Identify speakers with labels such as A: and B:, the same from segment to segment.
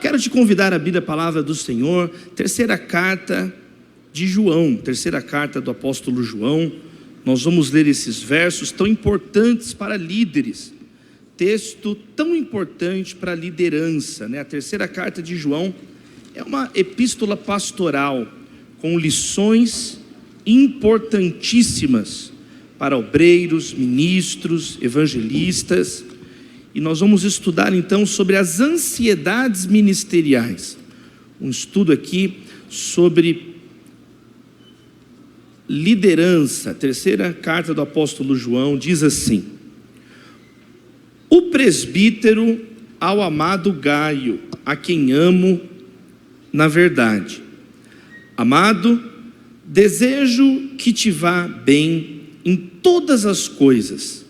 A: Quero te convidar a abrir a palavra do Senhor, terceira carta de João, terceira carta do apóstolo João. Nós vamos ler esses versos tão importantes para líderes, texto tão importante para a liderança, né? A terceira carta de João é uma epístola pastoral com lições importantíssimas para obreiros, ministros, evangelistas. E nós vamos estudar então sobre as ansiedades ministeriais. Um estudo aqui sobre liderança. A terceira carta do apóstolo João diz assim: o presbítero ao amado Gaio, a quem amo na verdade. Amado, desejo que te vá bem em todas as coisas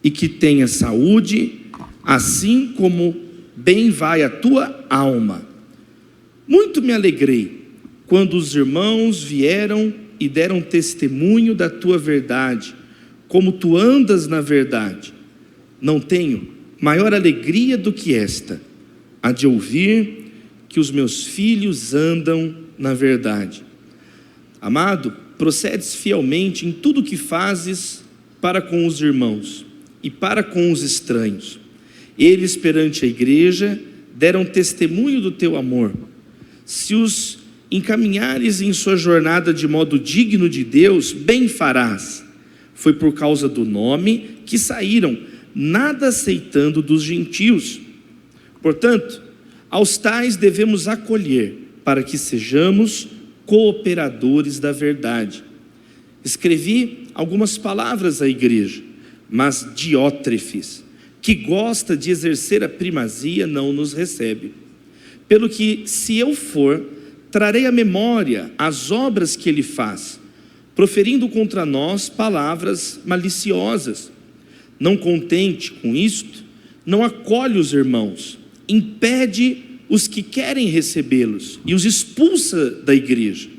A: e que tenha saúde, assim como bem vai a tua alma. Muito me alegrei quando os irmãos vieram e deram testemunho da tua verdade, como tu andas na verdade. Não tenho maior alegria do que esta, a de ouvir que os meus filhos andam na verdade. Amado, procedes fielmente em tudo o que fazes para com os irmãos e para com os estranhos. Eles perante a igreja deram testemunho do teu amor. Se os encaminhares em sua jornada de modo digno de Deus, bem farás. Foi por causa do nome que saíram, nada aceitando dos gentios. Portanto, aos tais devemos acolher, para que sejamos cooperadores da verdade. Escrevi algumas palavras à igreja, mas Diótrefes, que gosta de exercer a primazia, não nos recebe. Pelo que, se eu for, trarei à memória as obras que ele faz, proferindo contra nós palavras maliciosas. Não contente com isto, não acolhe os irmãos, impede os que querem recebê-los e os expulsa da igreja.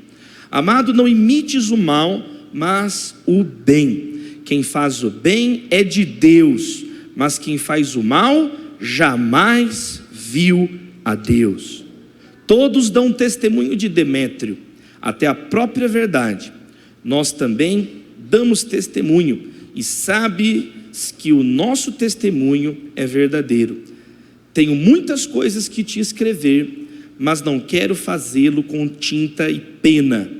A: Amado, não imites o mal, mas o bem. Quem faz o bem é de Deus, mas quem faz o mal jamais viu a Deus. Todos dão testemunho de Demétrio, até a própria verdade. Nós também damos testemunho, e sabes que o nosso testemunho é verdadeiro. Tenho muitas coisas que te escrever, mas não quero fazê-lo com tinta e pena.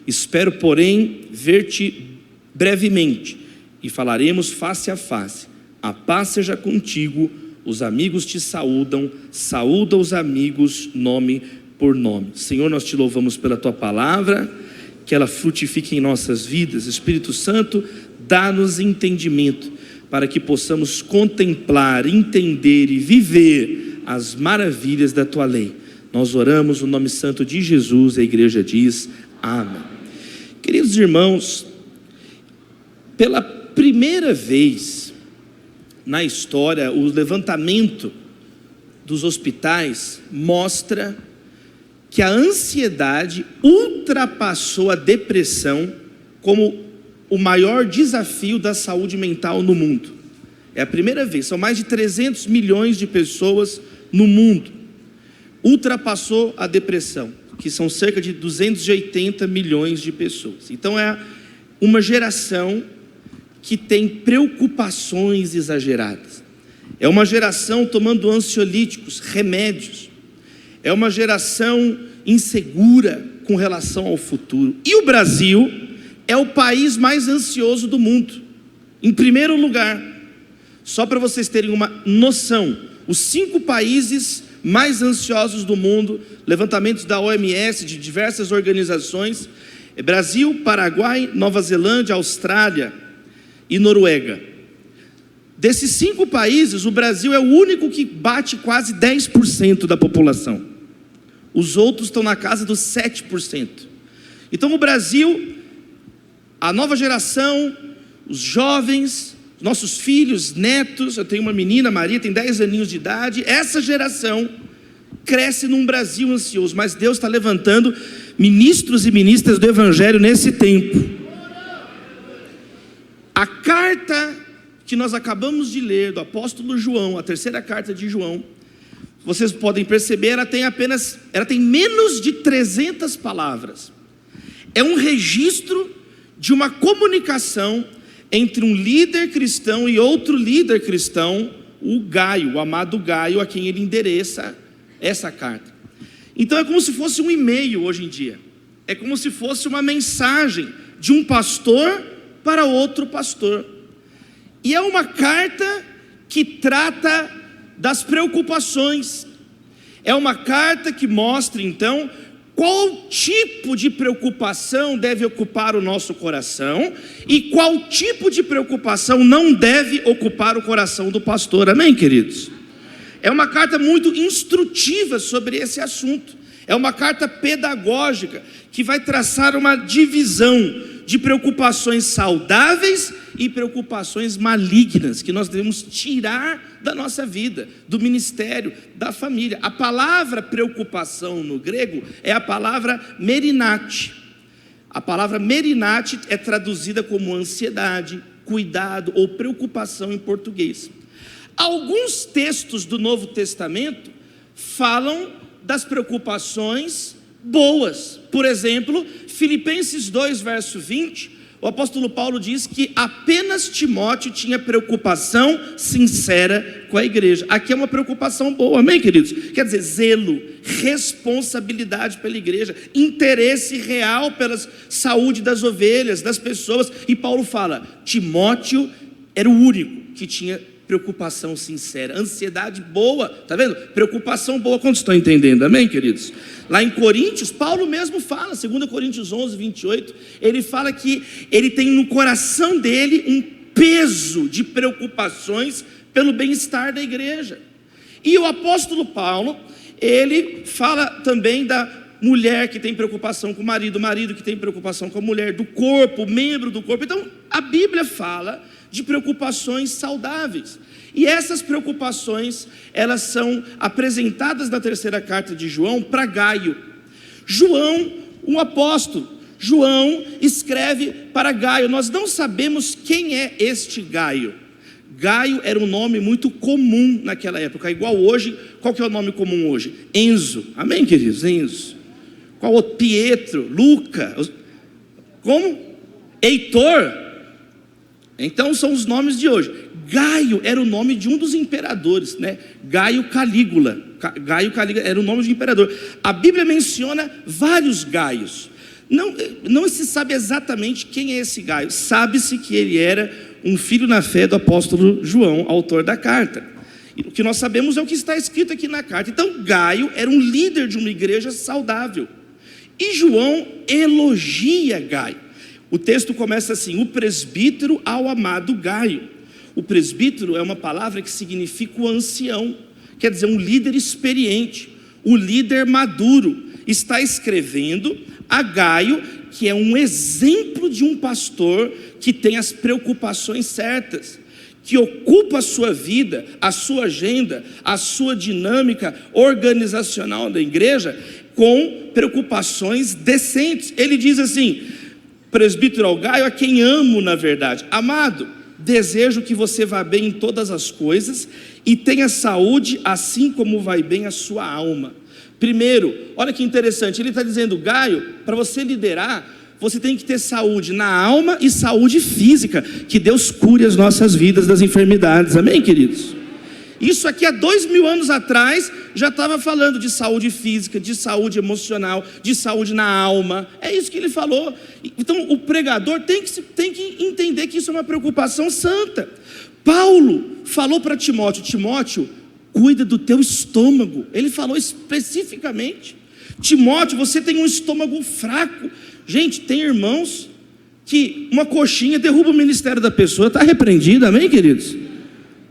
A: Espero, porém, ver-te brevemente, e falaremos face a face. A paz seja contigo, os amigos te saúdam, saúda os amigos nome por nome. Senhor, nós te louvamos pela tua palavra, que ela frutifique em nossas vidas. Espírito Santo, dá-nos entendimento, para que possamos contemplar, entender e viver as maravilhas da tua lei. Nós oramos no nome santo de Jesus, a igreja diz amém. Queridos irmãos, pela primeira vez na história, o levantamento dos hospitais mostra que a ansiedade ultrapassou a depressão como o maior desafio da saúde mental no mundo. É a primeira vez, são mais de 300 milhões de pessoas no mundo. Ultrapassou a depressão, que são cerca de 280 milhões de pessoas. Então é uma geração que tem preocupações exageradas. É uma geração tomando ansiolíticos, remédios. É uma geração insegura com relação ao futuro. E o Brasil é o país mais ansioso do mundo, em primeiro lugar. Só para vocês terem uma noção, os 5 países mais ansiosos do mundo, levantamentos da OMS, de diversas organizações, é Brasil, Paraguai, Nova Zelândia, Austrália e Noruega. Desses 5 países, o Brasil é o único que bate quase 10% da população. Os outros estão na casa dos 7%. Então o Brasil, a nova geração, os jovens, nossos filhos, netos, eu tenho uma menina, Maria, tem 10 aninhos de idade, essa geração cresce num Brasil ansioso, mas Deus está levantando ministros e ministras do Evangelho nesse tempo. A carta que nós acabamos de ler, do apóstolo João, a terceira carta de João, vocês podem perceber, ela tem menos de 300 palavras. É um registro de uma comunicação entre um líder cristão e outro líder cristão, o Gaio, o amado Gaio, a quem ele endereça essa carta. Então é como se fosse um e-mail hoje em dia. É como se fosse uma mensagem de um pastor para outro pastor. E é uma carta que trata das preocupações. É uma carta que mostra então qual tipo de preocupação deve ocupar o nosso coração e qual tipo de preocupação não deve ocupar o coração do pastor. Amém, queridos? É uma carta muito instrutiva sobre esse assunto. É uma carta pedagógica que vai traçar uma divisão de preocupações saudáveis e preocupações malignas que nós devemos tirar da nossa vida, do ministério, da família. A palavra preocupação no grego é a palavra merinate. A palavra merinate é traduzida como ansiedade, cuidado ou preocupação em português. Alguns textos do Novo Testamento falam das preocupações boas. Por exemplo, Filipenses 2, verso 20, o apóstolo Paulo diz que apenas Timóteo tinha preocupação sincera com a igreja. Aqui é uma preocupação boa, amém, queridos? Quer dizer, zelo, responsabilidade pela igreja, interesse real pela saúde das ovelhas, das pessoas. E Paulo fala, Timóteo era o único que tinha preocupação sincera, ansiedade boa, tá vendo? Preocupação boa, quantos estão entendendo, amém, queridos? Lá em Coríntios, Paulo mesmo fala, 2 Coríntios 11, 28, ele fala que ele tem no coração dele um peso de preocupações pelo bem-estar da igreja. E o apóstolo Paulo, ele fala também da mulher que tem preocupação com o marido que tem preocupação com a mulher, do corpo, membro do corpo. Então, a Bíblia fala de preocupações saudáveis. E essas preocupações, elas são apresentadas na terceira carta de João para Gaio. João, um apóstolo, João escreve para Gaio. Nós não sabemos quem é este Gaio. Gaio era um nome muito comum naquela época, igual hoje. Qual que é o nome comum hoje? Enzo, amém, queridos? Enzo. Qual outro? Pietro, Luca, como? Heitor. Então são os nomes de hoje. Gaio era o nome de um dos imperadores, né? Gaio Calígula. Gaio Calígula era o nome de imperador. A Bíblia menciona vários Gaios. Não se sabe exatamente quem é esse Gaio. Sabe-se que ele era um filho na fé do apóstolo João, autor da carta. E o que nós sabemos é o que está escrito aqui na carta. Então Gaio era um líder de uma igreja saudável. E João elogia Gaio. O texto começa assim, o presbítero ao amado Gaio. O presbítero é uma palavra que significa o ancião, quer dizer, um líder experiente, o líder maduro. Está escrevendo a Gaio, que é um exemplo de um pastor que tem as preocupações certas, que ocupa a sua vida, a sua agenda, a sua dinâmica organizacional da igreja com preocupações decentes. Ele diz assim, presbítero ao Gaio, a quem amo na verdade. Amado, desejo que você vá bem em todas as coisas e tenha saúde, assim como vai bem a sua alma. Primeiro, olha que interessante, ele está dizendo, Gaio, para você liderar, você tem que ter saúde na alma e saúde física. Que Deus cure as nossas vidas das enfermidades, amém, queridos? Isso aqui há 2000 anos atrás já estava falando de saúde física, de saúde emocional, de saúde na alma. É isso que ele falou. Então o pregador tem que entender que isso é uma preocupação santa. Paulo falou para Timóteo, Timóteo, cuida do teu estômago. Ele falou especificamente, Timóteo, você tem um estômago fraco. Gente, tem irmãos que uma coxinha derruba o ministério da pessoa, está repreendido, amém, queridos?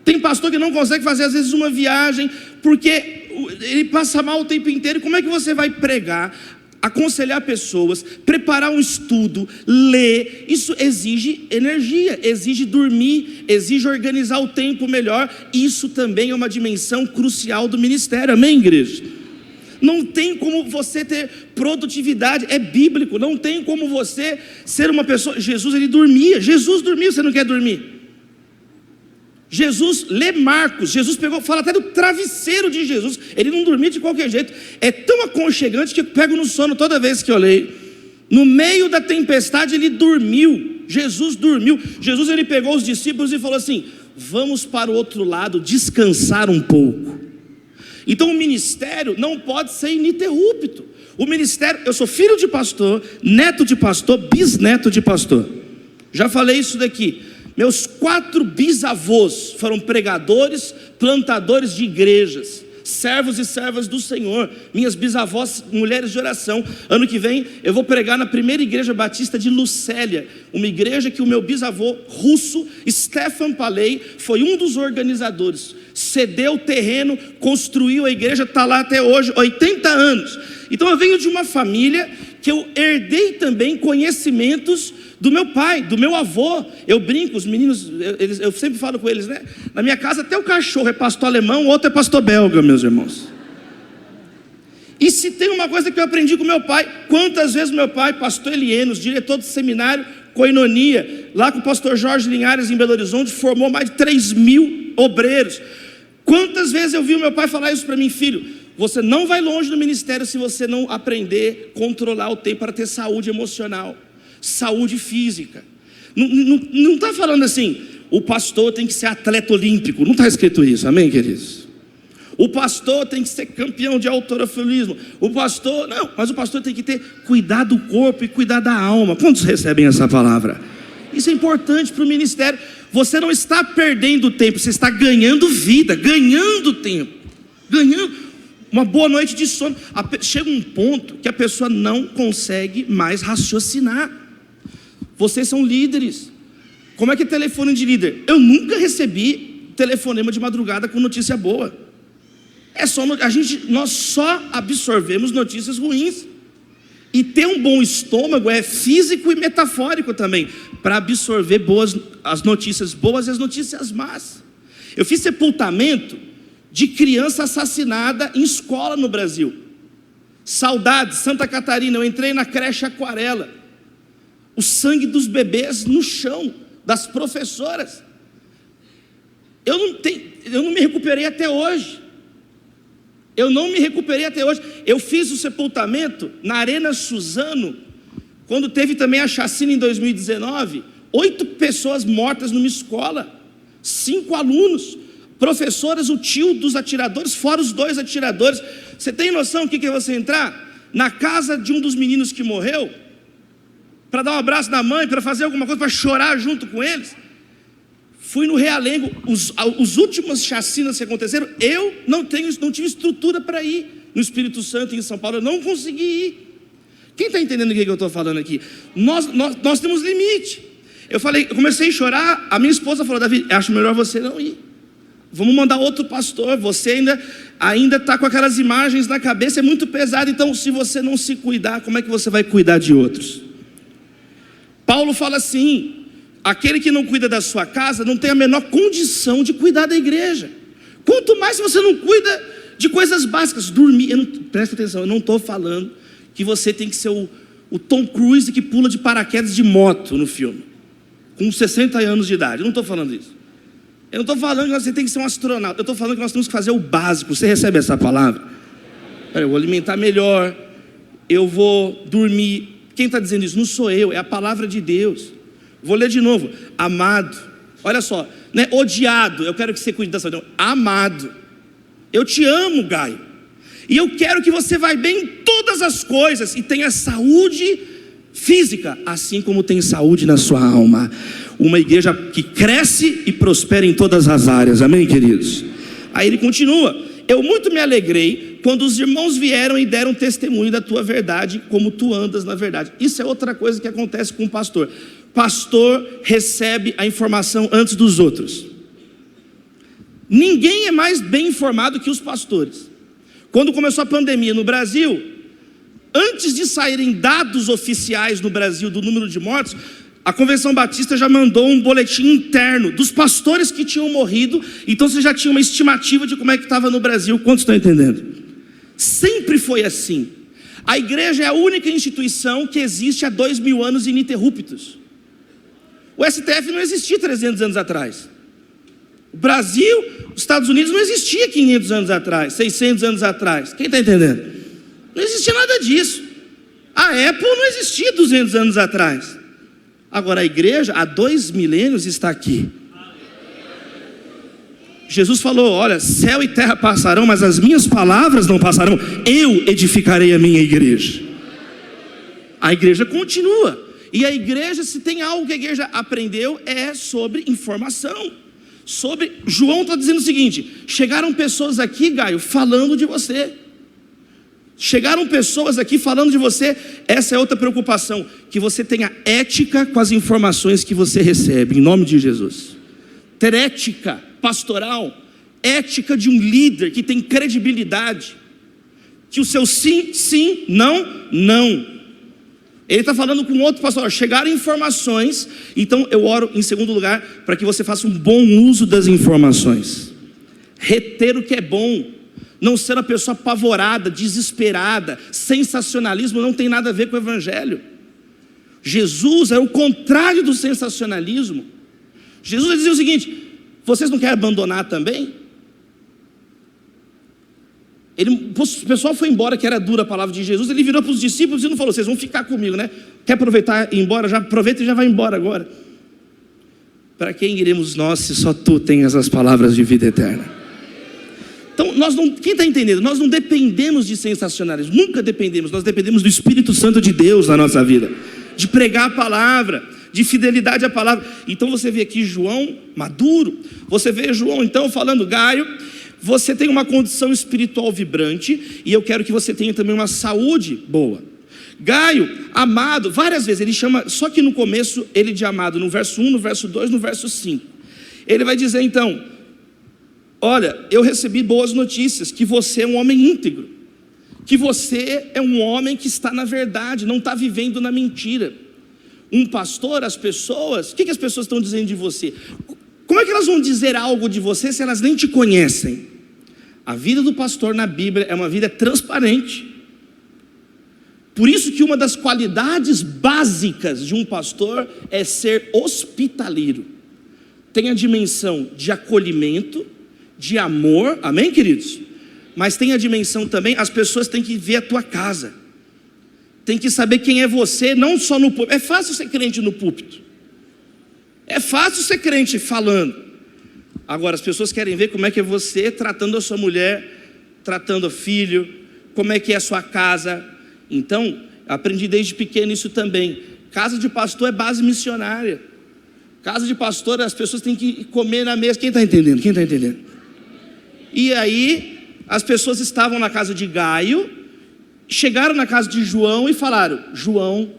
A: Tem pastor que não consegue fazer às vezes uma viagem, porque ele passa mal o tempo inteiro. Como é que você vai pregar, aconselhar pessoas, preparar um estudo, ler? Isso exige energia, exige dormir, exige organizar o tempo melhor. Isso também é uma dimensão crucial do ministério, amém, igreja? Não tem como você ter produtividade, é bíblico. Não tem como você ser uma pessoa. Jesus, ele dormia. Jesus dormia, você não quer dormir? Jesus, lê Marcos, Jesus pegou, fala até do travesseiro de Jesus, ele não dormia de qualquer jeito, é tão aconchegante que eu pego no sono toda vez que eu leio. No meio da tempestade ele dormiu, Jesus dormiu. Jesus, ele pegou os discípulos e falou assim: vamos para o outro lado, descansar um pouco. Então o ministério não pode ser ininterrupto. O ministério, eu sou filho de pastor, neto de pastor, bisneto de pastor. Já falei isso daqui. Meus 4 bisavôs foram pregadores, plantadores de igrejas, servos e servas do Senhor. Minhas bisavós, mulheres de oração. Ano que vem eu vou pregar na primeira igreja batista de Lucélia, uma igreja que o meu bisavô russo, Stefan Paley, foi um dos organizadores. Cedeu o terreno, construiu a igreja, está lá até hoje, 80 anos. Então eu venho de uma família que eu herdei também conhecimentos do meu pai, do meu avô. Eu brinco, os meninos, eu sempre falo com eles, né? Na minha casa até o cachorro é pastor alemão, o outro é pastor belga, meus irmãos. E se tem uma coisa que eu aprendi com meu pai, quantas vezes meu pai, pastor Elienos, diretor do seminário Koinonia, lá com o pastor Jorge Linhares em Belo Horizonte, formou mais de 3.000 obreiros. Quantas vezes eu vi o meu pai falar isso para mim: filho, você não vai longe no ministério se você não aprender a controlar o tempo para ter saúde emocional, saúde física. Não está falando assim, o pastor tem que ser atleta olímpico, não está escrito isso, amém, queridos? O pastor tem que ser campeão de halterofilismo, o pastor, não, mas o pastor tem que ter cuidar do corpo e cuidar da alma. Quantos recebem essa palavra? Isso é importante para o ministério. Você não está perdendo tempo, você está ganhando vida, ganhando tempo, ganhando uma boa noite de sono. Chega um ponto que a pessoa não consegue mais raciocinar. Vocês são líderes. Como é que é telefone de líder? Eu nunca recebi telefonema de madrugada com notícia boa. Nós só absorvemos notícias ruins. E ter um bom estômago é físico e metafórico também, para absorver as notícias boas e as notícias más. Eu fiz sepultamento de criança assassinada em escola no Brasil. Saudade, Santa Catarina, eu entrei na creche Aquarela. O sangue dos bebês no chão, das professoras. Eu não me recuperei até hoje. Eu fiz o sepultamento na Arena Suzano, quando teve também a chacina em 2019. 8 pessoas mortas numa escola, 5 alunos, professoras, o tio dos atiradores, fora os 2 atiradores. Você tem noção do que é você entrar na casa de um dos meninos que morreu, para dar um abraço na mãe, para fazer alguma coisa, para chorar junto com eles? Fui no Realengo, os últimos chacinas que aconteceram, eu não tive estrutura para ir. No Espírito Santo, em São Paulo, eu não consegui ir. Quem está entendendo o que eu estou falando aqui? Nós temos limite. Eu comecei a chorar, a minha esposa falou: Davi, acho melhor você não ir. Vamos mandar outro pastor, você ainda está com aquelas imagens na cabeça, é muito pesado. Então, se você não se cuidar, como é que você vai cuidar de outros? Paulo fala assim: aquele que não cuida da sua casa não tem a menor condição de cuidar da igreja. Quanto mais se você não cuida de coisas básicas, dormir. Presta atenção, eu não estou falando que você tem que ser o Tom Cruise que pula de paraquedas de moto no filme, com 60 anos de idade. Eu não estou falando isso. Eu não estou falando que você tem que ser um astronauta. Eu estou falando que nós temos que fazer o básico. Você recebe essa palavra? Eu vou alimentar melhor, eu vou dormir. Quem está dizendo isso? Não sou eu, é a palavra de Deus. Vou ler de novo: amado, olha só, não é odiado, eu quero que você cuide da saúde, não. Amado, eu te amo, Gaio, e eu quero que você vá bem em todas as coisas e tenha saúde física, assim como tem saúde na sua alma. Uma igreja que cresce e prospera em todas as áreas, amém, queridos? Aí ele continua: eu muito me alegrei quando os irmãos vieram e deram testemunho da tua verdade, como tu andas na verdade. Isso é outra coisa que acontece com o pastor. Pastor recebe a informação antes dos outros. Ninguém é mais bem informado que os pastores. Quando começou a pandemia no Brasil, antes de saírem dados oficiais no Brasil do número de mortos, a Convenção Batista já mandou um boletim interno dos pastores que tinham morrido. Então você já tinha uma estimativa de como é que estava no Brasil. Quantos estão entendendo? Sempre foi assim. A igreja é a única instituição que existe há 2000 anos ininterruptos. O STF não existia 300 anos atrás. Brasil, os Estados Unidos não existia 500 anos atrás, 600 anos atrás. Quem está entendendo? Não existia nada disso. A Apple não existia 200 anos atrás. Agora a igreja, há 2 milênios, está aqui. Jesus falou, olha, céu e terra passarão, mas as minhas palavras não passarão. Eu edificarei a minha igreja. A igreja continua. E a igreja, se tem algo que a igreja aprendeu, é sobre informação. João está dizendo o seguinte: chegaram pessoas aqui, Gaio, falando de você. Chegaram pessoas aqui falando de você. Essa é outra preocupação, que você tenha ética com as informações que você recebe, em nome de Jesus. Ter ética pastoral, ética de um líder que tem credibilidade, que o seu sim, sim, não, não. Ele está falando com outro pastor, chegaram informações, então eu oro em segundo lugar, para que você faça um bom uso das informações, reter o que é bom, não ser uma pessoa apavorada, desesperada. Sensacionalismo não tem nada a ver com o evangelho. Jesus é o contrário do sensacionalismo. Jesus dizia o seguinte: vocês não querem abandonar também? O pessoal foi embora, que era dura a palavra de Jesus. Ele virou para os discípulos e não falou: vocês vão ficar comigo, né? Quer aproveitar e ir embora? Já aproveita e já vai embora agora. Para quem iremos nós, se só tu tens as palavras de vida eterna? Então, quem está entendendo? Nós não dependemos de sensacionalismo, nunca dependemos. Nós dependemos do Espírito Santo de Deus na nossa vida, de pregar a palavra, de fidelidade à palavra. Então você vê aqui João maduro, você vê João então falando: Gaio, você tem uma condição espiritual vibrante, e eu quero que você tenha também uma saúde boa. Gaio, amado, várias vezes ele chama, só que no começo ele de amado, no verso 1, no verso 2, no verso 5. Ele vai dizer então: olha, eu recebi boas notícias, que você é um homem íntegro, que você é um homem que está na verdade, não está vivendo na mentira. Um pastor, as pessoas, o que as pessoas estão dizendo de você? Como é que elas vão dizer algo de você se elas nem te conhecem? A vida do pastor na Bíblia é uma vida transparente. Por isso que uma das qualidades básicas de um pastor é ser hospitaleiro. Tem a dimensão de acolhimento, de amor, amém, queridos? Mas tem a dimensão também, as pessoas têm que ver a tua casa, tem que saber quem é você, não só no púlpito. É fácil ser crente no púlpito, é fácil ser crente falando. Agora as pessoas querem ver como é que é você tratando a sua mulher, tratando o filho, como é que é a sua casa. Então, aprendi desde pequeno isso também. Casa de pastor é base missionária. Casa de pastor, as pessoas têm que comer na mesa. Quem está entendendo? Quem está entendendo? E aí, as pessoas estavam na casa de Gaio, chegaram na casa de João e falaram: João,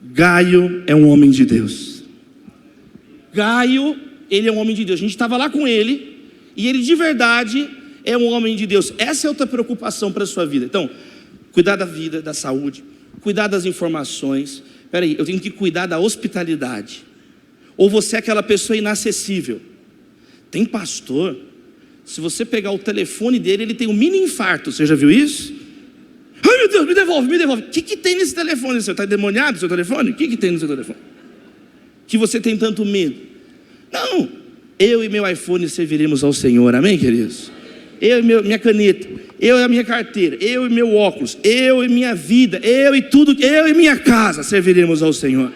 A: Gaio é um homem de Deus. Gaio, ele é um homem de Deus. A gente estava lá com ele, e ele de verdade é um homem de Deus. Essa é outra preocupação para a sua vida. Então, cuidar da vida, da saúde, cuidar das informações. Peraí, eu tenho que cuidar da hospitalidade. Ou você é aquela pessoa inacessível. Tem pastor, se você pegar o telefone dele, ele tem um mini infarto. Você já viu isso? Ai meu Deus, me devolve, me devolve. O que tem nesse telefone? Você está endemoniado no seu telefone? O que tem no seu telefone? Que você tem tanto medo? Não, eu e meu iPhone serviremos ao Senhor, amém, queridos? Eu e minha caneta, eu e a minha carteira, eu e meu óculos, eu e minha vida, eu e tudo, eu e minha casa serviremos ao Senhor.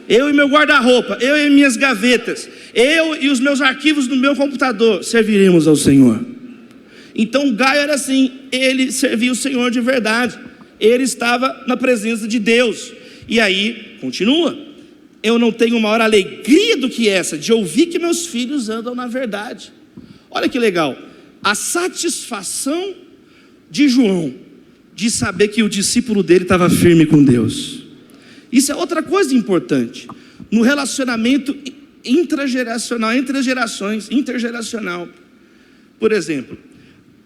A: Eu e meu guarda-roupa, eu e minhas gavetas, eu e os meus arquivos no meu computador serviremos ao Senhor. Então Gaio era assim, ele servia o Senhor de verdade, ele estava na presença de Deus. E aí, continua: eu não tenho maior alegria do que essa, de ouvir que meus filhos andam na verdade. Olha que legal, a satisfação de João, de saber que o discípulo dele estava firme com Deus. Isso é outra coisa importante, no relacionamento intrageracional, entre as gerações, intergeracional. Por exemplo,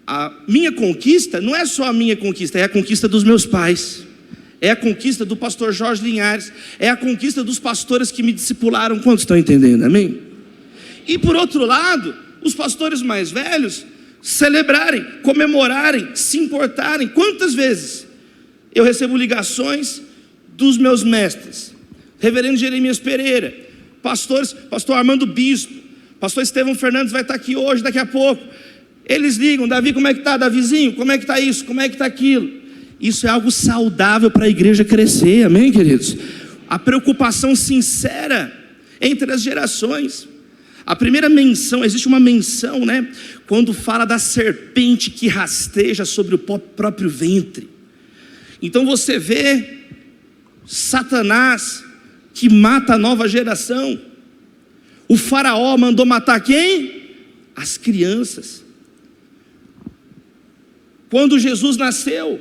A: a minha conquista não é só a minha conquista, é a conquista dos meus pais, é a conquista do pastor Jorge Linhares, é a conquista dos pastores que me discipularam. Quantos estão entendendo, amém? E por outro lado, os pastores mais velhos celebrarem, comemorarem, se importarem. Quantas vezes eu recebo ligações dos meus mestres, reverendo Jeremias Pereira, pastores, pastor Armando Bispo, Pastor Estevão Fernandes vai estar aqui hoje, daqui a pouco. Eles ligam: Davi, como é que está? Davizinho, como é que está isso? Como é que está aquilo? Isso é algo saudável para a igreja crescer, amém, queridos? A preocupação sincera entre as gerações. A primeira menção, existe uma menção, né? Quando fala da serpente que rasteja sobre o próprio ventre. Então você vê Satanás que mata a nova geração. O faraó mandou matar quem? As crianças. Quando Jesus nasceu,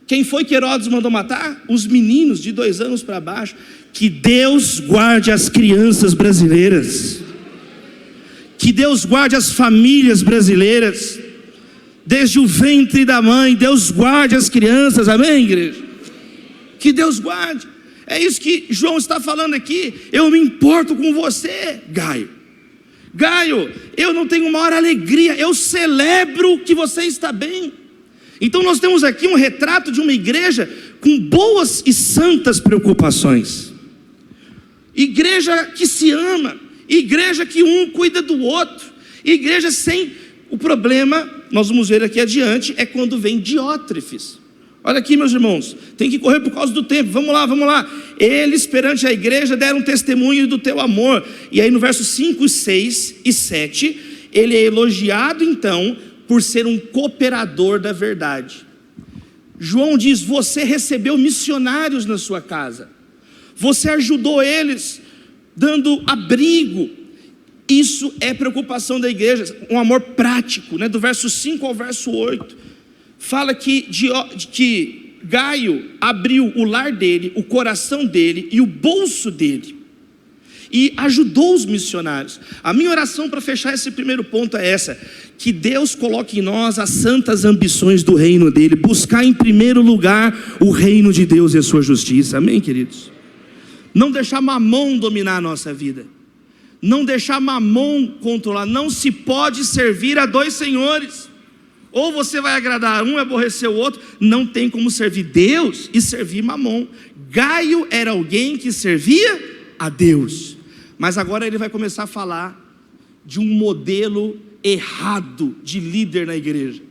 A: quem foi que Herodes mandou matar? Os meninos de 2 anos para baixo. Que Deus guarde as crianças brasileiras. Que Deus guarde as famílias brasileiras. Desde o ventre da mãe, Deus guarde as crianças, amém, igreja? Que Deus guarde. É isso que João está falando aqui. Eu me importo com você, Gaio. Gaio, eu não tenho maior alegria, eu celebro que você está bem. Então nós temos aqui um retrato de uma igreja com boas e santas preocupações. Igreja que se ama, igreja que um cuida do outro, igreja sem... O problema, nós vamos ver aqui adiante, é quando vem Diótrefes. Olha aqui, meus irmãos, tem que correr por causa do tempo, vamos lá. Eles perante a igreja deram testemunho do teu amor. E aí no verso 5, 6 e 7, ele é elogiado então por ser um cooperador da verdade. João diz: você recebeu missionários na sua casa, você ajudou eles, dando abrigo. Isso é preocupação da igreja, um amor prático, né? Do verso 5 ao verso 8, fala que Gaio abriu o lar dele, o coração dele e o bolso dele, e ajudou os missionários. A minha oração para fechar esse primeiro ponto é essa: que Deus coloque em nós as santas ambições do reino dele, buscar em primeiro lugar o reino de Deus e a sua justiça, amém, queridos? Não deixar Mamon dominar a nossa vida, não deixar Mamon controlar. Não se pode servir a 2 senhores, ou você vai agradar um e aborrecer o outro. Não tem como servir Deus e servir Mamon. Gaio era alguém que servia a Deus, mas agora ele vai começar a falar de um modelo errado de líder na igreja.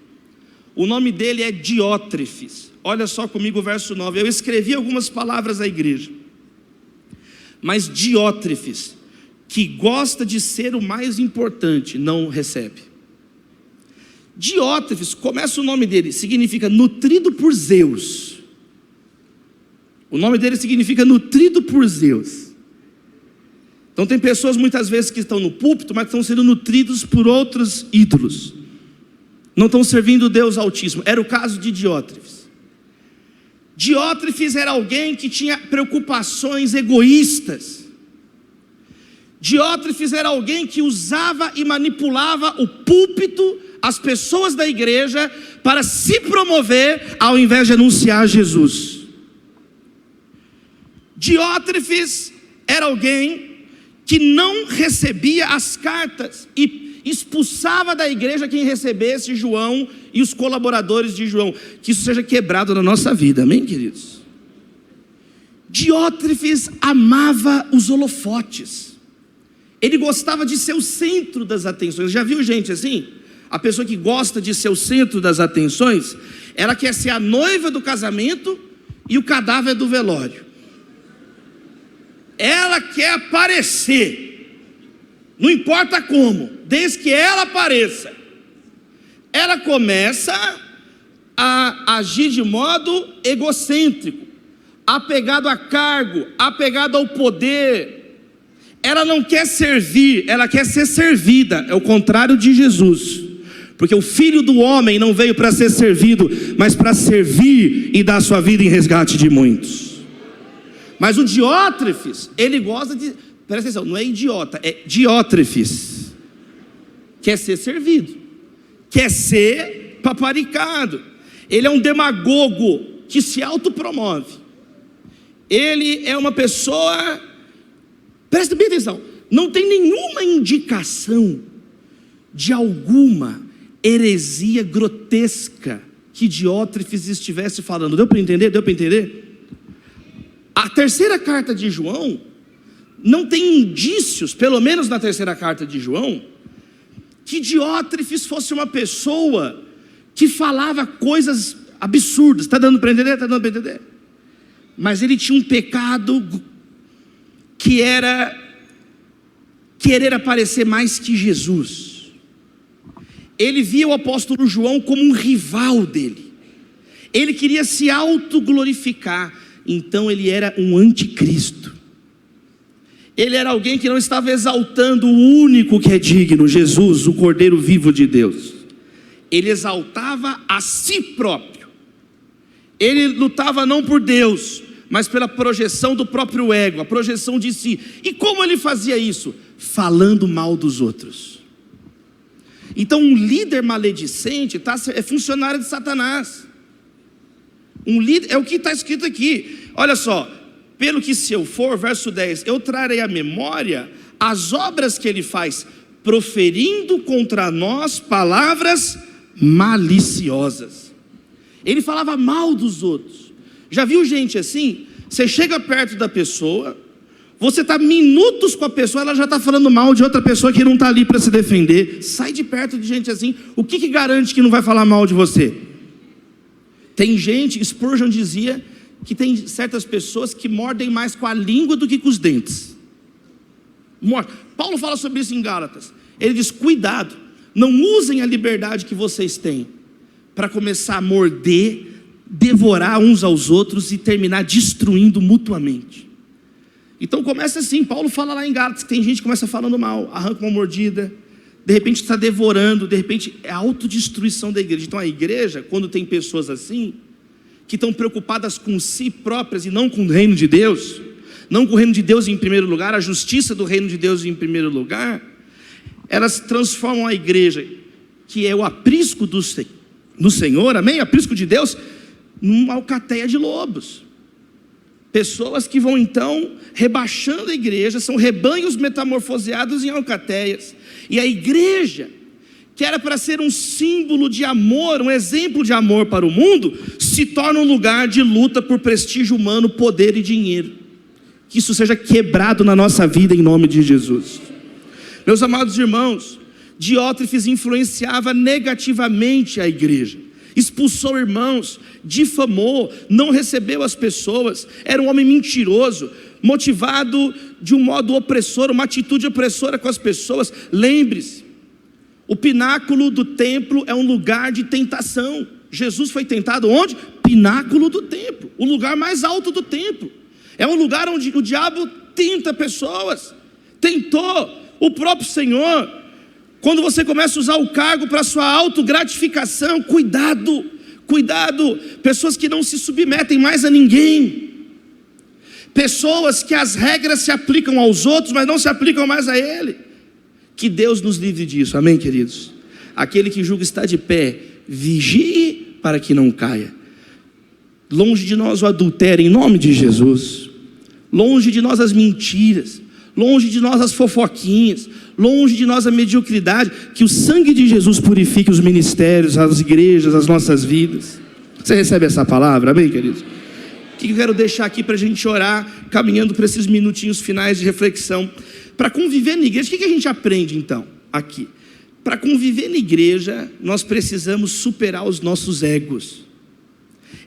A: O nome dele é Diótrefes. Olha só comigo o verso 9. Eu escrevi algumas palavras à igreja, mas Diótrefes, que gosta de ser o mais importante, não recebe. Diótrefes, começa o nome dele, significa nutrido por Zeus. O nome dele significa nutrido por Zeus. Então tem pessoas muitas vezes que estão no púlpito, mas estão sendo nutridos por outros ídolos, não estão servindo o Deus Altíssimo. Era o caso de Diótrefes. Diótrefes era alguém que tinha preocupações egoístas. Diótrefes era alguém que usava e manipulava o púlpito, as pessoas da igreja, para se promover ao invés de anunciar Jesus. Diótrefes era alguém que não recebia as cartas e expulsava da igreja quem recebesse João e os colaboradores de João. Que isso seja quebrado na nossa vida, amém, queridos? Diótrefes amava os holofotes. Ele gostava de ser o centro das atenções. Já viu gente assim? A pessoa que gosta de ser o centro das atenções, ela quer ser a noiva do casamento e o cadáver do velório. Ela quer aparecer, não importa como, desde que ela apareça. Ela começa a agir de modo egocêntrico, apegado a cargo, apegado ao poder. Ela não quer servir, ela quer ser servida. É o contrário de Jesus, porque o Filho do Homem não veio para ser servido, mas para servir e dar sua vida em resgate de muitos. Mas o Diótrefes, ele gosta de... Presta atenção, não é idiota, é Diótrefes. Quer ser servido, quer ser paparicado. Ele é um demagogo que se autopromove. Ele é uma pessoa... Presta bem atenção, não tem nenhuma indicação de alguma heresia grotesca que Diótrefes estivesse falando. Deu para entender? A terceira carta de João não tem indícios, pelo menos na terceira carta de João, que Diótrefes fosse uma pessoa que falava coisas absurdas. Está dando para entender? Está dando para entender? Mas ele tinha um pecado que era querer aparecer mais que Jesus. Ele via o apóstolo João como um rival dele. Ele queria se autoglorificar. Então ele era um anticristo. Ele era alguém que não estava exaltando o único que é digno, Jesus, o Cordeiro vivo de Deus. Ele exaltava a si próprio. Ele lutava não por Deus, mas pela projeção do próprio ego, a projeção de si. E como ele fazia isso? Falando mal dos outros. Então um líder maledicente é funcionário de Satanás. Um líder, é o que está escrito aqui. Olha só, pelo que se eu for, verso 10, eu trarei à memória as obras que ele faz, proferindo contra nós palavras maliciosas. Ele falava mal dos outros. Já viu gente assim? Você chega perto da pessoa, você está minutos com a pessoa, ela já está falando mal de outra pessoa que não está ali para se defender. Sai de perto de gente assim. O que garante que não vai falar mal de você? Tem gente, Spurgeon dizia, que tem certas pessoas que mordem mais com a língua do que com os dentes. Paulo fala sobre isso em Gálatas. Ele diz, cuidado, não usem a liberdade que vocês têm para começar a morder, devorar uns aos outros e terminar destruindo mutuamente. Então começa assim, Paulo fala lá em Gálatas que tem gente que começa falando mal, arranca uma mordida, de repente está devorando, de repente é a autodestruição da igreja. Então a igreja, quando tem pessoas assim, que estão preocupadas com si próprias e não com o reino de Deus, não com o reino de Deus em primeiro lugar, a justiça do reino de Deus em primeiro lugar, elas transformam a igreja, que é o aprisco do Senhor, amém? Aprisco de Deus, numa alcateia de lobos. Pessoas que vão então rebaixando a igreja, são rebanhos metamorfoseados em alcateias. E a igreja, que era para ser um símbolo de amor, um exemplo de amor para o mundo, se torna um lugar de luta por prestígio humano, poder e dinheiro. Que isso seja quebrado na nossa vida em nome de Jesus. Meus amados irmãos, Diótrefes influenciava negativamente a igreja. Expulsou irmãos, difamou, não recebeu as pessoas, era um homem mentiroso, motivado de um modo opressor, uma atitude opressora com as pessoas. Lembre-se, o pináculo do templo é um lugar de tentação. Jesus foi tentado onde? Pináculo do templo, o lugar mais alto do templo. É um lugar onde o diabo tenta pessoas, tentou o próprio Senhor. Quando você começa a usar o cargo para sua autogratificação, cuidado, cuidado. Pessoas que não se submetem mais a ninguém. Pessoas que as regras se aplicam aos outros, mas não se aplicam mais a ele. Que Deus nos livre disso, amém, queridos? Aquele que julga está de pé, vigie para que não caia. Longe de nós o adultério, em nome de Jesus. Longe de nós as mentiras. Longe de nós as fofoquinhas, longe de nós a mediocridade. Que o sangue de Jesus purifique os ministérios, as igrejas, as nossas vidas. Você recebe essa palavra, amém, queridos? O que eu quero deixar aqui para a gente orar, caminhando para esses minutinhos finais de reflexão. Para conviver na igreja, o que a gente aprende então aqui? Para conviver na igreja, nós precisamos superar os nossos egos.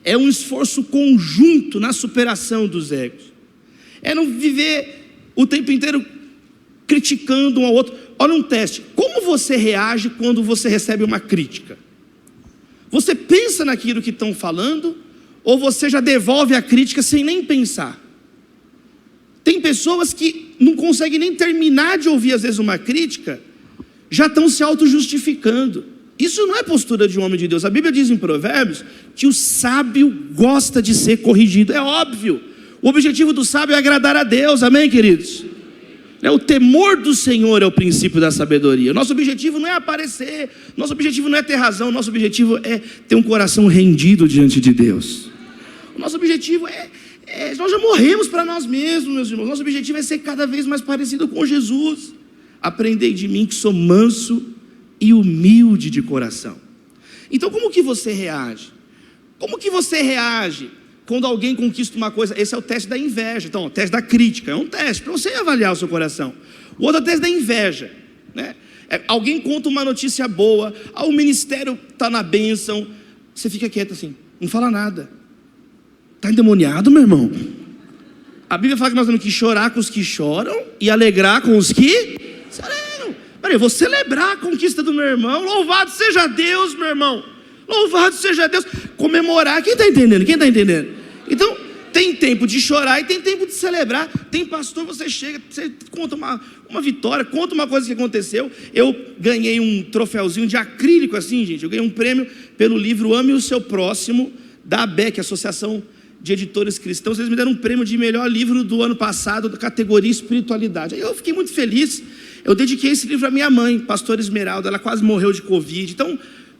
A: É um esforço conjunto na superação dos egos. É não viver o tempo inteiro criticando um ao outro. Olha um teste, como você reage quando você recebe uma crítica? Você pensa naquilo que estão falando, ou você já devolve a crítica sem nem pensar? Tem pessoas que não conseguem nem terminar de ouvir às vezes uma crítica, já estão se auto-justificando. Isso não é postura de um homem de Deus. A Bíblia diz em Provérbios que o sábio gosta de ser corrigido, é óbvio. O objetivo do sábio é agradar a Deus, amém, queridos? O temor do Senhor é o princípio da sabedoria. Nosso objetivo não é aparecer, nosso objetivo não é ter razão, nosso objetivo é ter um coração rendido diante de Deus. O nosso objetivo nós já morremos para nós mesmos, meus irmãos. Nosso objetivo é ser cada vez mais parecido com Jesus. Aprendei de mim que sou manso e humilde de coração. Então como que você reage? Como que você reage quando alguém conquista uma coisa, esse é o teste da inveja. Então, o teste da crítica, é um teste para você avaliar o seu coração. O outro é o teste da inveja, né? Alguém conta uma notícia boa, o ministério está na bênção, você fica quieto assim, não fala nada. Está endemoniado, meu irmão? A Bíblia fala que nós temos que chorar com os que choram e alegrar com os que se alegram. Peraí, eu vou celebrar a conquista do meu irmão. Louvado seja Deus, meu irmão. Louvado seja Deus. Comemorar. Quem está entendendo? Quem está entendendo? Então, tem tempo de chorar e tem tempo de celebrar. Tem pastor, você chega, você conta uma vitória, conta uma coisa que aconteceu. Eu ganhei um troféuzinho de acrílico assim, gente. Eu ganhei um prêmio pelo livro Ame o Seu Próximo, da ABEC, Associação de Editores Cristãos. Eles me deram um prêmio de melhor livro do ano passado, da categoria espiritualidade. Aí eu fiquei muito feliz. Eu dediquei esse livro à minha mãe, pastora Esmeralda. Ela quase morreu de Covid. Então,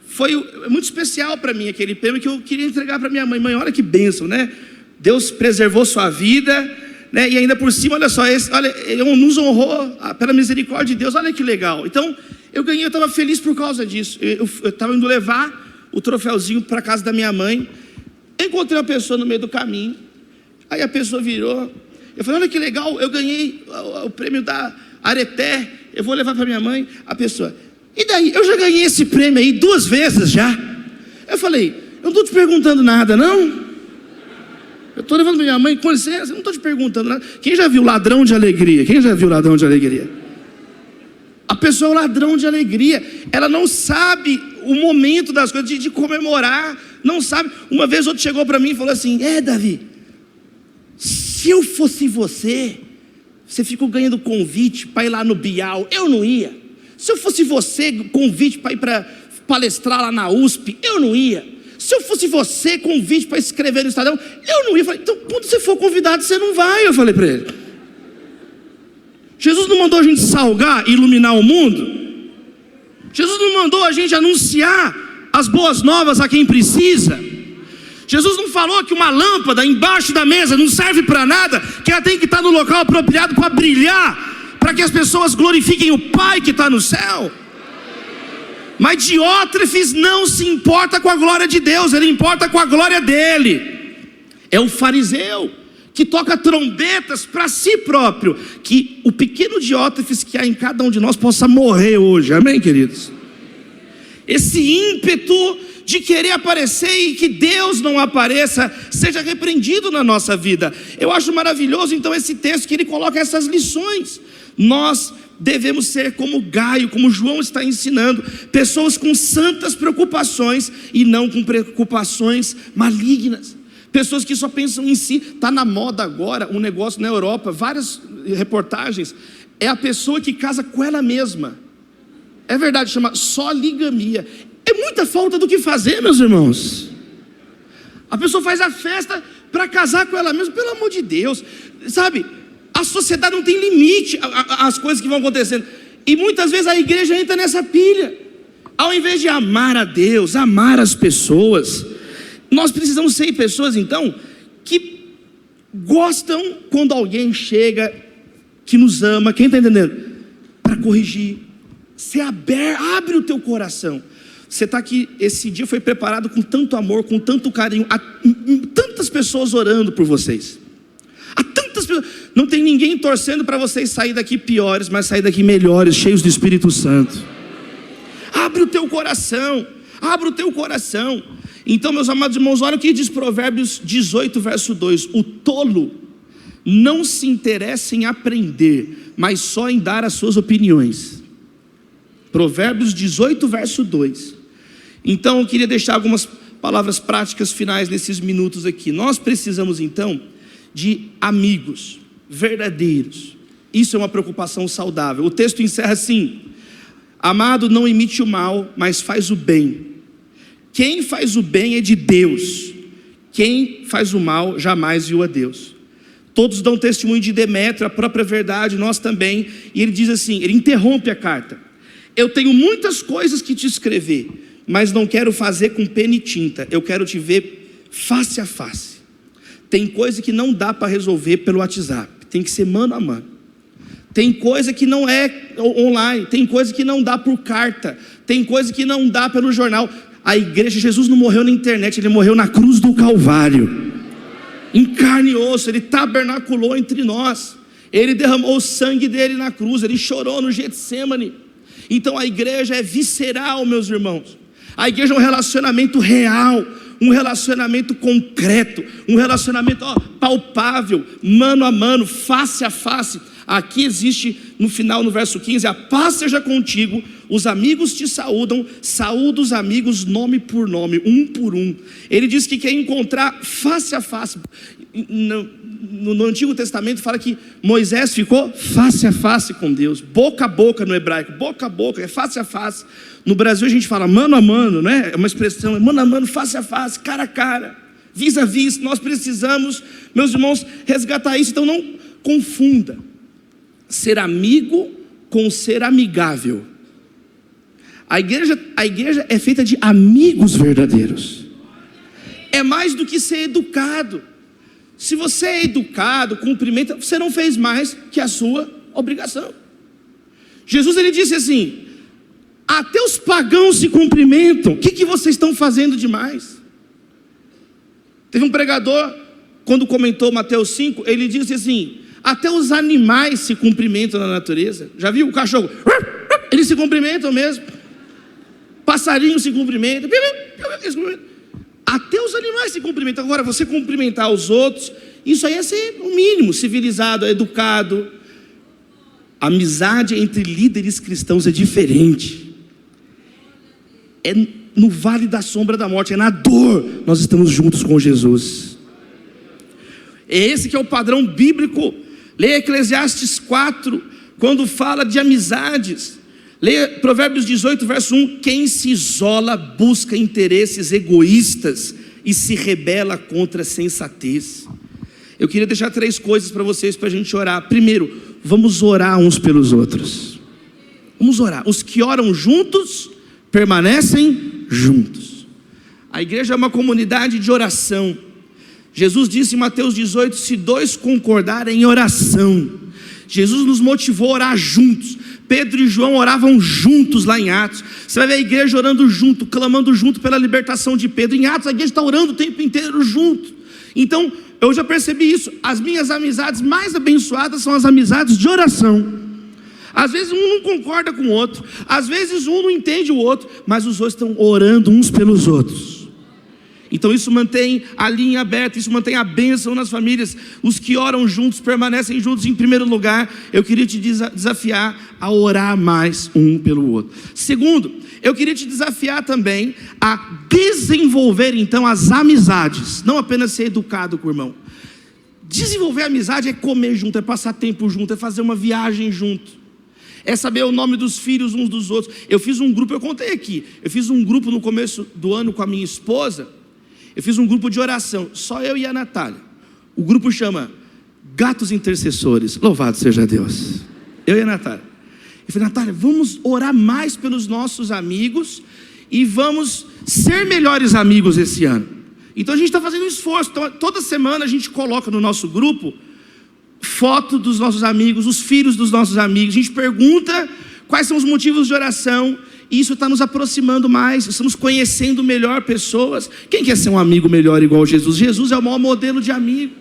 A: foi muito especial para mim aquele prêmio que eu queria entregar para minha mãe. Mãe, olha que bênção, né? Deus preservou sua vida, né? E ainda por cima, olha só, ele nos honrou pela misericórdia de Deus. Olha que legal. Então, eu estava feliz por causa disso. Eu estava indo levar o troféuzinho para casa da minha mãe. Encontrei uma pessoa no meio do caminho. Aí a pessoa virou. Eu falei, olha que legal, eu ganhei o prêmio da Areté. Eu vou levar para minha mãe. A pessoa, e daí? Eu já ganhei esse prêmio aí 2 vezes já. Eu falei, eu não estou te perguntando nada, não. Eu estou levando para minha mãe, com licença, eu não estou te perguntando nada. Quem já viu Ladrão de Alegria? Quem já viu Ladrão de Alegria? A pessoa é o ladrão de alegria. Ela não sabe o momento das coisas, de comemorar. Não sabe. Uma vez outro chegou para mim e falou assim, Davi, se eu fosse você ficou ganhando convite para ir lá no Bial, eu não ia. Se eu fosse você, convite para ir para palestrar lá na USP, eu não ia. Se eu fosse você, convite para escrever no Estadão, eu não ia. Eu falei, então quando você for convidado, você não vai. Eu falei para ele. Jesus não mandou a gente salgar e iluminar o mundo. Jesus não mandou a gente anunciar as boas novas a quem precisa. Jesus não falou que uma lâmpada embaixo da mesa não serve para nada, que ela tem que estar no local apropriado para brilhar, para que as pessoas glorifiquem o Pai que está no céu. Mas Diótrefes não se importa com a glória de Deus, ele importa com a glória dele. É o fariseu que toca trombetas para si próprio. Que o pequeno Diótrefes que há em cada um de nós possa morrer hoje, amém, queridos? Esse ímpeto de querer aparecer e que Deus não apareça, seja repreendido na nossa vida. Eu acho maravilhoso então esse texto que ele coloca essas lições. Nós devemos ser como Gaio, como João está ensinando, pessoas com santas preocupações e não com preocupações malignas. Pessoas que só pensam em si. Está na moda agora um negócio na Europa, várias reportagens, é a pessoa que casa com ela mesma. É verdade, chama soligamia. É muita falta do que fazer, meus irmãos. A pessoa faz a festa para casar com ela mesma, pelo amor de Deus. Sabe, a sociedade não tem limite às coisas que vão acontecendo. E muitas vezes a igreja entra nessa pilha. Ao invés de amar a Deus, amar as pessoas, nós precisamos ser pessoas então que gostam quando alguém chega, que nos ama, quem está entendendo? Para corrigir. Você abre o teu coração. Você está aqui, esse dia foi preparado com tanto amor, com tanto carinho. Há tantas pessoas orando por vocês. Há tantas pessoas. Não tem ninguém torcendo para vocês sair daqui piores, mas sair daqui melhores, cheios do Espírito Santo. Abre o teu coração. Abre o teu coração. Então, meus amados irmãos, olha o que diz Provérbios 18, verso 2. O tolo não se interessa em aprender, mas só em dar as suas opiniões. Provérbios 18, verso 2. Então eu queria deixar algumas palavras práticas finais nesses minutos aqui. Nós precisamos então de amigos verdadeiros. Isso é uma preocupação saudável. O texto encerra assim: amado, não imite o mal, mas faz o bem. Quem faz o bem é de Deus. Quem faz o mal jamais viu a Deus. Todos dão testemunho de Demétrio, a própria verdade, nós também. E ele diz assim, ele interrompe a carta: eu tenho muitas coisas que te escrever, mas não quero fazer com pena e tinta. Eu quero te ver face a face. Tem coisa que não dá para resolver pelo WhatsApp, tem que ser mano a mano. Tem coisa que não é online, tem coisa que não dá por carta, tem coisa que não dá pelo jornal. A igreja, Jesus não morreu na internet, ele morreu na cruz do Calvário. em carne e osso, Ele tabernaculou entre nós. Ele derramou o sangue dele na cruz, Ele chorou no Getsêmani. Então a igreja é visceral, meus irmãos. A igreja é um relacionamento real, um relacionamento concreto, um relacionamento palpável, mano a mano, face a face. Aqui existe no final, no verso 15, a paz seja contigo, os amigos te saúdam, saúda os amigos nome por nome, um por um. Ele diz que quer encontrar face a face. No Antigo Testamento fala que Moisés ficou face a face com Deus, boca a boca no hebraico, boca a boca, é face a face. No Brasil a gente fala mano a mano, né? É uma expressão, mano a mano, face a face, cara a cara, vis a vis. Nós precisamos, meus irmãos, resgatar isso. Então não confunda ser amigo com ser amigável. A igreja é feita de amigos verdadeiros. É mais do que ser educado. Se você é educado, cumprimenta, você não fez mais que a sua obrigação. Jesus, ele disse assim: até os pagãos se cumprimentam, o que vocês estão fazendo demais? Teve um pregador, quando comentou Mateus 5, ele disse assim: até os animais se cumprimentam na natureza. Já viu o cachorro? Eles se cumprimentam mesmo. Passarinho se cumprimenta. Até os animais se cumprimentam. Agora, você cumprimentar os outros, isso aí é ser o mínimo, civilizado, educado. Amizade entre líderes cristãos é diferente. É no vale da sombra da morte, é na dor, nós estamos juntos com Jesus. É esse que é o padrão bíblico. Leia Eclesiastes 4, quando fala de amizades. Leia Provérbios 18, verso 1. Quem se isola busca interesses egoístas e se rebela contra a sensatez. Eu queria deixar 3 coisas para vocês, para a gente orar. Primeiro, vamos orar uns pelos outros. Vamos orar. Os que oram juntos, permanecem juntos. A igreja é uma comunidade de oração. Jesus disse em Mateus 18, se 2 concordarem em oração. Jesus nos motivou a orar juntos. Pedro e João oravam juntos lá em Atos. Você vai ver a igreja orando junto, clamando junto pela libertação de Pedro. Em Atos a igreja está orando o tempo inteiro junto. Então eu já percebi isso. As minhas amizades mais abençoadas são as amizades de oração. Às vezes um não concorda com o outro, às vezes um não entende o outro, mas os outros estão orando uns pelos outros. Então isso mantém a linha aberta, isso mantém a bênção nas famílias. Os que oram juntos permanecem juntos. Em primeiro lugar, eu queria te desafiar a orar mais um pelo outro. Segundo, eu queria te desafiar também a desenvolver então as amizades, não apenas ser educado com o irmão. Desenvolver amizade é comer junto, é passar tempo junto, é fazer uma viagem junto, é saber o nome dos filhos uns dos outros. Eu fiz um grupo, eu contei aqui, eu fiz um grupo no começo do ano com a minha esposa. Eu fiz um grupo de oração, só eu e a Natália. O grupo chama Gatos Intercessores. Louvado seja Deus. Eu e a Natália. Eu falei, Natália, vamos orar mais pelos nossos amigos e vamos ser melhores amigos esse ano. Então a gente está fazendo um esforço. Então, toda semana a gente coloca no nosso grupo foto dos nossos amigos, os filhos dos nossos amigos. A gente pergunta quais são os motivos de oração. E isso está nos aproximando mais, estamos conhecendo melhor pessoas. Quem quer ser um amigo melhor igual Jesus? Jesus é o maior modelo de amigo.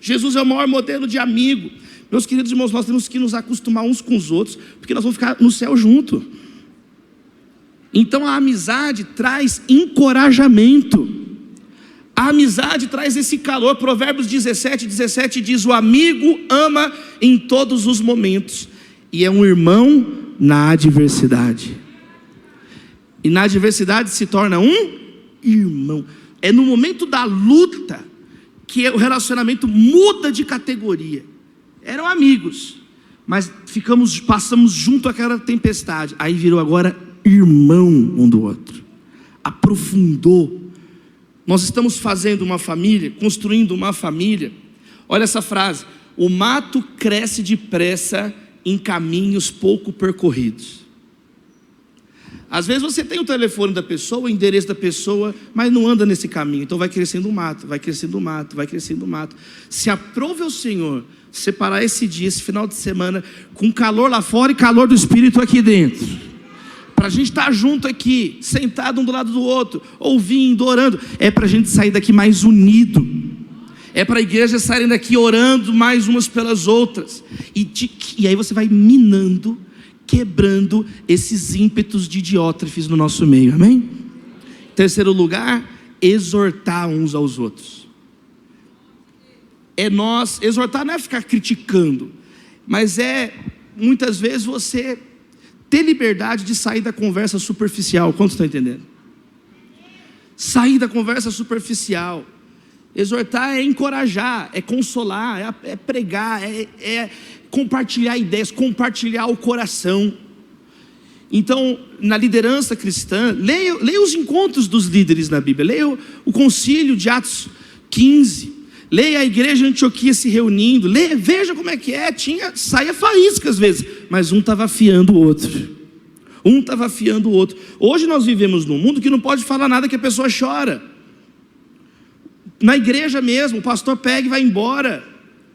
A: Jesus é o maior modelo de amigo. Meus queridos irmãos, nós temos que nos acostumar uns com os outros, porque nós vamos ficar no céu junto. Então a amizade traz encorajamento. A amizade traz esse calor. Provérbios 17 diz: o amigo ama em todos os momentos e é um irmão na adversidade. E na adversidade se torna um irmão. É no momento da luta que o relacionamento muda de categoria. Eram amigos, mas passamos junto àquela tempestade. Aí virou agora irmão um do outro. Aprofundou. Nós estamos fazendo uma família, construindo uma família. Olha essa frase: o mato cresce depressa em caminhos pouco percorridos. Às vezes você tem o telefone da pessoa, o endereço da pessoa, mas não anda nesse caminho. Então vai crescendo o mato, vai crescendo o mato, vai crescendo o mato. Se aprove ao Senhor separar esse dia, esse final de semana, com calor lá fora e calor do Espírito aqui dentro, para a gente estar junto aqui, sentado um do lado do outro, ouvindo, orando, é para a gente sair daqui mais unido. É para a igreja saírem daqui orando mais umas pelas outras. E aí você vai minando, quebrando esses ímpetos de Diótrefes no nosso meio, amém? Terceiro lugar, exortar uns aos outros. Exortar não é ficar criticando, mas é muitas vezes você ter liberdade de sair da conversa superficial. Quantos estão entendendo? Sair da conversa superficial. Exortar é encorajar, é consolar, é pregar, é compartilhar ideias, compartilhar o coração. Então, na liderança cristã, leia os encontros dos líderes na Bíblia, leia o concílio de Atos 15, leia a igreja de Antioquia se reunindo, veja como é que é, saia faísca às vezes, mas um estava afiando o outro. Hoje nós vivemos num mundo que não pode falar nada que a pessoa chora. Na igreja mesmo, o pastor pega e vai embora,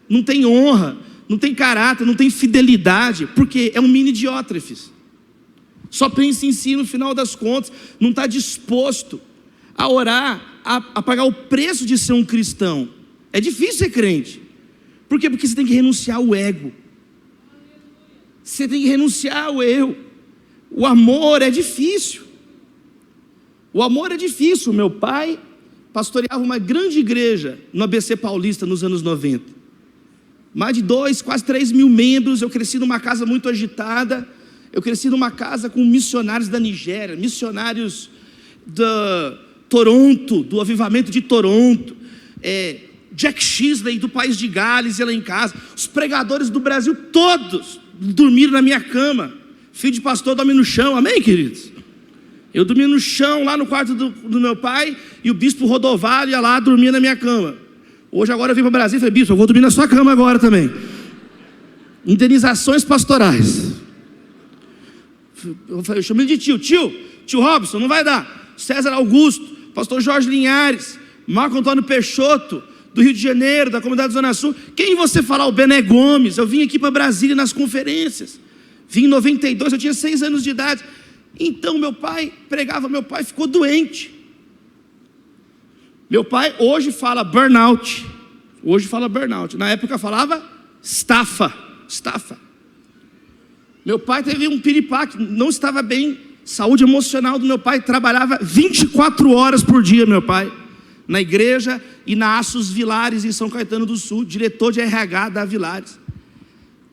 A: não tem honra, não tem caráter, não tem fidelidade, porque é um mini Diótrefes. Só pensa em si no final das contas, não está disposto a orar, a pagar o preço de ser um cristão. É difícil ser crente. Por quê? Porque você tem que renunciar ao ego. Você tem que renunciar ao eu. O amor é difícil. O meu pai pastoreava uma grande igreja no ABC Paulista nos anos 90. Mais de 2, quase 3 mil membros. Eu cresci numa casa muito agitada. Eu cresci numa casa com missionários da Nigéria, missionários da Toronto, do avivamento de Toronto, Jack Shisley do país de Gales ia lá em casa. Os pregadores do Brasil todos dormiram na minha cama. Filho de pastor dorme no chão, amém, queridos? Eu dormia no chão, lá no quarto do meu pai, e o bispo Rodovalho ia lá, dormia na minha cama. Hoje agora eu vim para o Brasil e falei, bispo, eu vou dormir na sua cama agora também. Indenizações pastorais. Eu chamei de tio Robson, não vai dar. César Augusto, pastor Jorge Linhares, Marco Antônio Peixoto, do Rio de Janeiro, da comunidade Zona Sul. Quem você falar? O Bené Gomes. Eu vim aqui para Brasília nas conferências. Vim em 92, eu tinha 6 anos de idade. Então meu pai pregava, meu pai ficou doente. Meu pai hoje fala burnout. Na época falava estafa. Meu pai teve um piripaque, não estava bem. Saúde emocional do meu pai, trabalhava 24 horas por dia, meu pai, na igreja e na Aços Vilares, em São Caetano do Sul, diretor de RH da Vilares.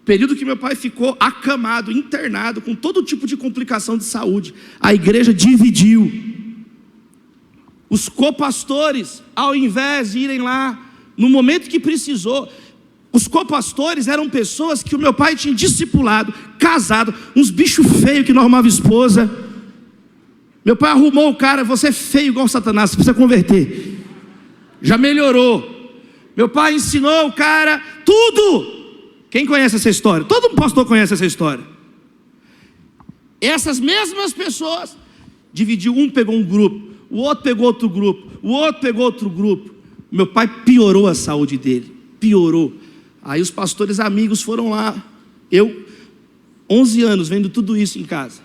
A: Período que meu pai ficou acamado, internado, com todo tipo de complicação de saúde. A igreja dividiu. Os copastores, ao invés de irem lá, no momento que precisou, os copastores eram pessoas que o meu pai tinha discipulado, casado, uns bichos feios que não arrumava esposa. Meu pai arrumou o cara, você é feio igual Satanás, você precisa converter. Já melhorou. Meu pai ensinou o cara tudo. Quem conhece essa história? Todo pastor conhece essa história. Essas mesmas pessoas dividiu, um pegou um grupo, o outro pegou outro grupo, o outro pegou outro grupo. Meu pai piorou a saúde dele, piorou. Aí os pastores amigos foram lá. Eu, 11 anos, vendo tudo isso em casa.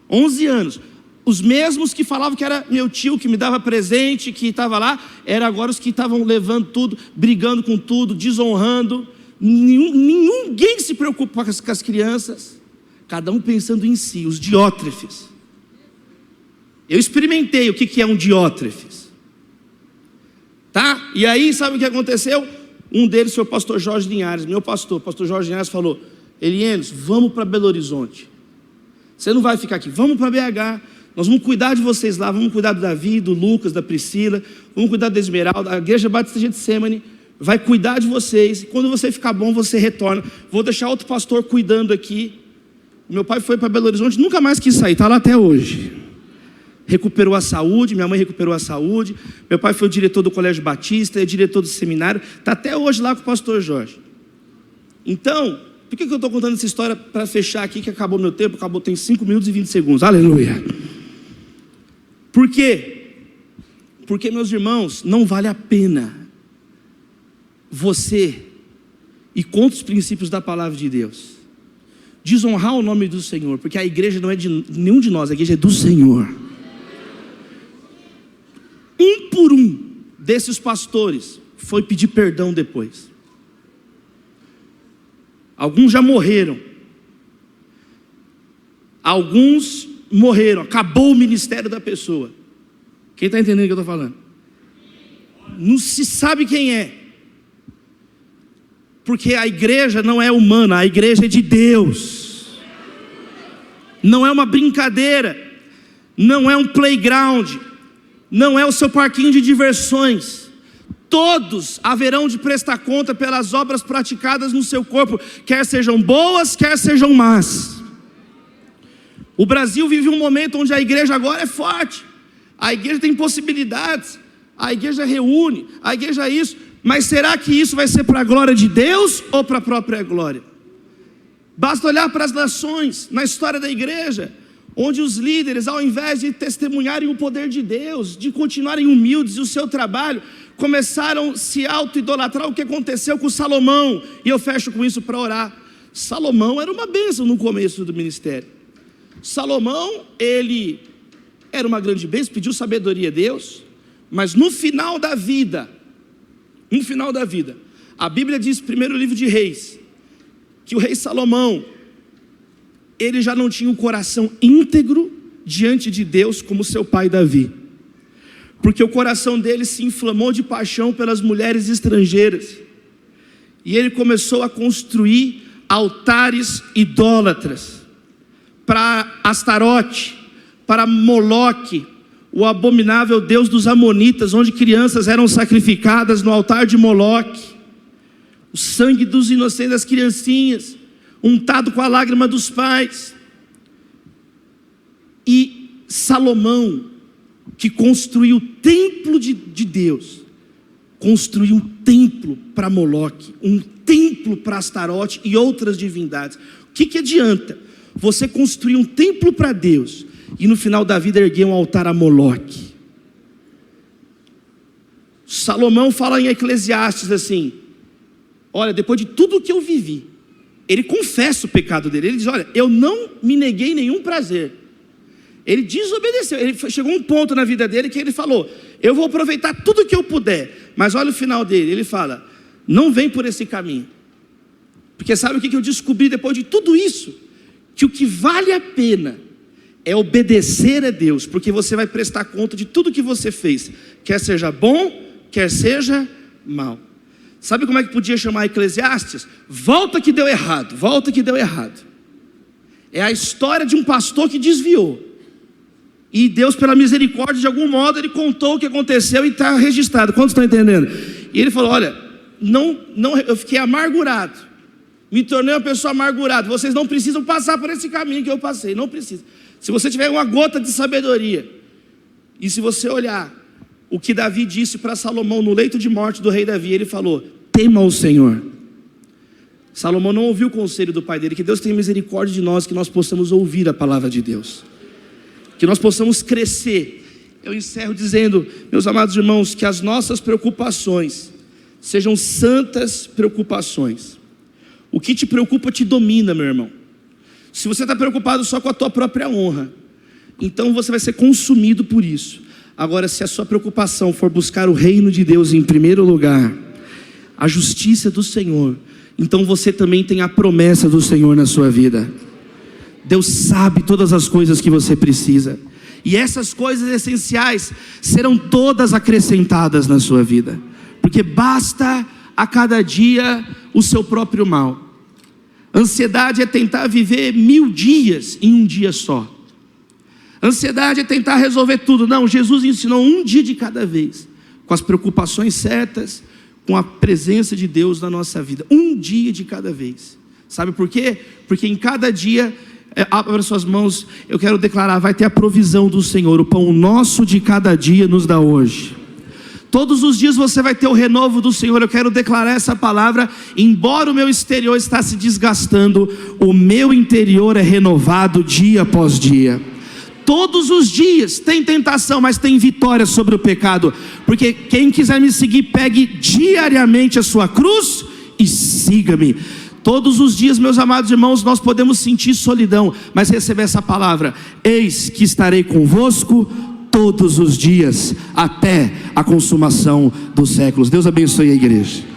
A: 11 anos. Os mesmos que falavam que era meu tio, que me dava presente, que estava lá, eram agora os que estavam levando tudo, brigando com tudo, desonrando. Ninguém se preocupa com as crianças. Cada um pensando em si, os Diótrefes. Eu experimentei o que é um Diótrefes. Tá? E aí, sabe o que aconteceu? Um deles foi o pastor Jorge Linhares, meu pastor. O pastor Jorge Linhares falou: Elienos, vamos para Belo Horizonte. Você não vai ficar aqui, vamos para BH. Nós vamos cuidar de vocês lá, vamos cuidar do Davi, do Lucas, da Priscila, vamos cuidar da Esmeralda, a igreja Batista de Getsemane vai cuidar de vocês. Quando você ficar bom, você retorna. Vou deixar outro pastor cuidando aqui. Meu pai foi para Belo Horizonte, nunca mais quis sair, está lá até hoje. Recuperou a saúde, minha mãe recuperou a saúde. Meu pai foi o diretor do Colégio Batista, é diretor do seminário, está até hoje lá com o pastor Jorge. Então, por que eu estou contando essa história para fechar aqui, que acabou meu tempo? Acabou, tem 5 minutos e 20 segundos, aleluia. Por quê? Porque, meus irmãos, não vale a pena você ir contra os princípios da palavra de Deus, desonrar o nome do Senhor, porque a igreja não é de nenhum de nós, a igreja é do Senhor. Um por um desses pastores, foi pedir perdão depois. Alguns já morreram. Alguns morreram, acabou o ministério da pessoa. Quem está entendendo o que eu estou falando? Não se sabe quem é. Porque a igreja não é humana, a igreja é de Deus. Não é uma brincadeira, não é um playground, não é o seu parquinho de diversões. Todos haverão de prestar conta pelas obras praticadas no seu corpo, quer sejam boas, quer sejam más. O Brasil vive um momento onde a igreja agora é forte, a igreja tem possibilidades, a igreja reúne, a igreja é isso. Mas será que isso vai ser para a glória de Deus ou para a própria glória? Basta olhar para as nações, na história da igreja, onde os líderes, ao invés de testemunharem o poder de Deus, de continuarem humildes e o seu trabalho, começaram a se auto-idolatrar. O que aconteceu com Salomão? E eu fecho com isso para orar. Salomão era uma bênção no começo do ministério. Salomão, ele era uma grande bênção, pediu sabedoria a Deus, mas no final da vida, a Bíblia diz, primeiro livro de Reis, que o rei Salomão, ele já não tinha um coração íntegro diante de Deus como seu pai Davi, porque o coração dele se inflamou de paixão pelas mulheres estrangeiras, e ele começou a construir altares idólatras, para Astarote, para Moloque, o abominável deus dos amonitas, onde crianças eram sacrificadas no altar de Moloque, o sangue dos inocentes, das criancinhas, untado com a lágrima dos pais. E Salomão, que construiu o templo de Deus, construiu um templo para Moloque, um templo para Astarote e outras divindades. O que adianta você construir um templo para Deus e no final da vida erguer um altar a Moloque? Salomão fala em Eclesiastes assim: olha, depois de tudo que eu vivi, ele confessa o pecado dele, ele diz, olha, eu não me neguei nenhum prazer, ele desobedeceu, ele chegou a um ponto na vida dele que ele falou, eu vou aproveitar tudo que eu puder, mas olha o final dele, ele fala, não vem por esse caminho, porque sabe o que eu descobri depois de tudo isso? Que o que vale a pena é obedecer a Deus, porque você vai prestar conta de tudo que você fez, quer seja bom, quer seja mal. Sabe como é que podia chamar Eclesiastes? Volta que deu errado, volta que deu errado. É a história de um pastor que desviou, e Deus, pela misericórdia, de algum modo, ele contou o que aconteceu e está registrado. Quantos estão entendendo? E ele falou, olha, eu fiquei amargurado, me tornei uma pessoa amargurada, vocês não precisam passar por esse caminho que eu passei, não precisa. Se você tiver uma gota de sabedoria, e se você olhar o que Davi disse para Salomão no leito de morte do rei Davi, ele falou, tema o Senhor. Salomão não ouviu o conselho do pai dele. Que Deus tenha misericórdia de nós, que nós possamos ouvir a palavra de Deus, que nós possamos crescer. Eu encerro dizendo, meus amados irmãos, que as nossas preocupações sejam santas preocupações. O que te preocupa te domina, meu irmão. Se você está preocupado só com a tua própria honra, então você vai ser consumido por isso. Agora, se a sua preocupação for buscar o reino de Deus em primeiro lugar, a justiça do Senhor, então você também tem a promessa do Senhor na sua vida. Deus sabe todas as coisas que você precisa, e essas coisas essenciais serão todas acrescentadas na sua vida, porque basta a cada dia o seu próprio mal. Ansiedade é tentar viver 1000 dias em um dia só. Ansiedade é tentar resolver tudo. Não, Jesus ensinou um dia de cada vez, com as preocupações certas, com a presença de Deus na nossa vida, um dia de cada vez. Sabe por quê? Porque em cada dia, abra suas mãos, eu quero declarar, vai ter a provisão do Senhor. O pão nosso de cada dia nos dá hoje. Todos os dias você vai ter o renovo do Senhor. Eu quero declarar essa palavra. Embora o meu exterior está se desgastando, o meu interior é renovado dia após dia. Todos os dias tem tentação, mas tem vitória sobre o pecado. Porque quem quiser me seguir, pegue diariamente a sua cruz e siga-me. Todos os dias, meus amados irmãos, nós podemos sentir solidão, mas receber essa palavra: eis que estarei convosco
B: todos os dias, até a consumação dos séculos. Deus abençoe a igreja.